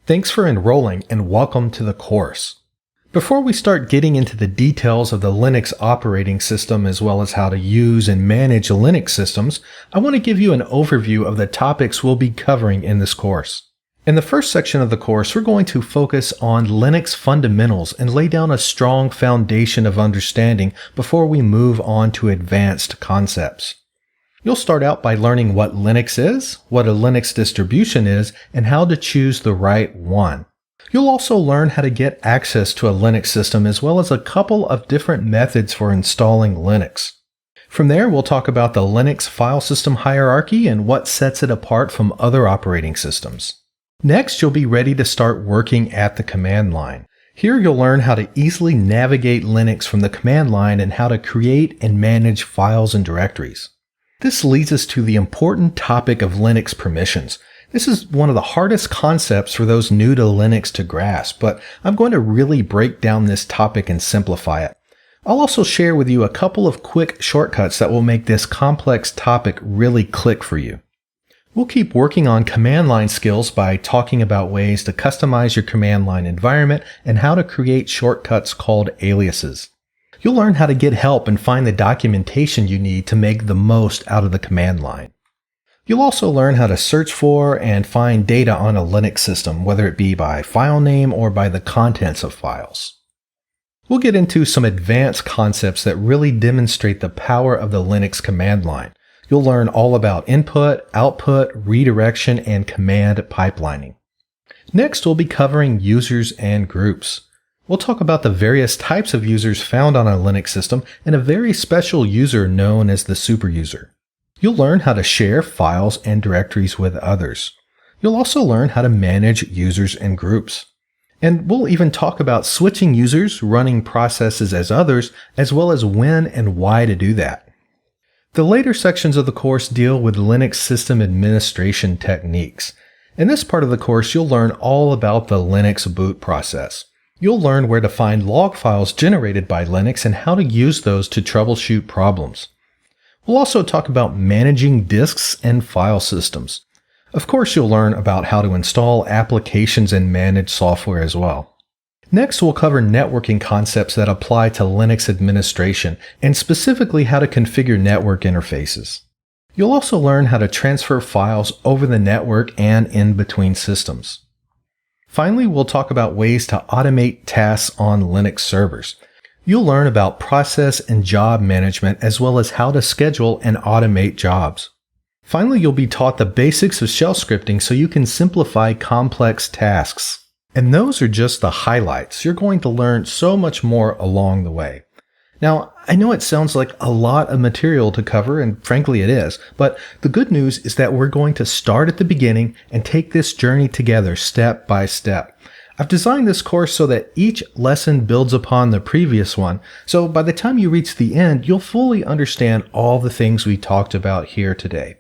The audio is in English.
Thanks for enrolling and welcome to the course. Before we start getting into the details of the Linux operating system as well as how to use and manage Linux systems, I want to give you an overview of the topics we'll be covering in this course. In the first section of the course, we're going to focus on Linux fundamentals and lay down a strong foundation of understanding before we move on to advanced concepts. You'll start out by learning what Linux is, what a Linux distribution is, and how to choose the right one. You'll also learn how to get access to a Linux system as well as a couple of different methods for installing Linux. From there, we'll talk about the Linux file system hierarchy and what sets it apart from other operating systems. Next, you'll be ready to start working at the command line. Here you'll learn how to easily navigate Linux from the command line and how to create and manage files and directories. This leads us to the important topic of Linux permissions. This is one of the hardest concepts for those new to Linux to grasp, but I'm going to really break down this topic and simplify it. I'll also share with you a couple of quick shortcuts that will make this complex topic really click for you. We'll keep working on command line skills by talking about ways to customize your command line environment and how to create shortcuts called aliases. You'll learn how to get help and find the documentation you need to make the most out of the command line. You'll also learn how to search for and find data on a Linux system, whether it be by file name or by the contents of files. We'll get into some advanced concepts that really demonstrate the power of the Linux command line. You'll learn all about input, output, redirection, and command pipelining. Next, we'll be covering users and groups. We'll talk about the various types of users found on a Linux system and a very special user known as the superuser. You'll learn how to share files and directories with others. You'll also learn how to manage users and groups. And we'll even talk about switching users, running processes as others, as well as when and why to do that. The later sections of the course deal with Linux system administration techniques. In this part of the course, you'll learn all about the Linux boot process. You'll learn where to find log files generated by Linux and how to use those to troubleshoot problems. We'll also talk about managing disks and file systems. Of course, you'll learn about how to install applications and manage software as well. Next, we'll cover networking concepts that apply to Linux administration and specifically how to configure network interfaces. You'll also learn how to transfer files over the network and in between systems. Finally, we'll talk about ways to automate tasks on Linux servers. You'll learn about process and job management as well as how to schedule and automate jobs. Finally, you'll be taught the basics of shell scripting so you can simplify complex tasks. And those are just the highlights. You're going to learn so much more along the way. Now, I know it sounds like a lot of material to cover, and frankly it is, but the good news is that we're going to start at the beginning and take this journey together step by step. I've designed this course so that each lesson builds upon the previous one, so by the time you reach the end, you'll fully understand all the things we talked about here today.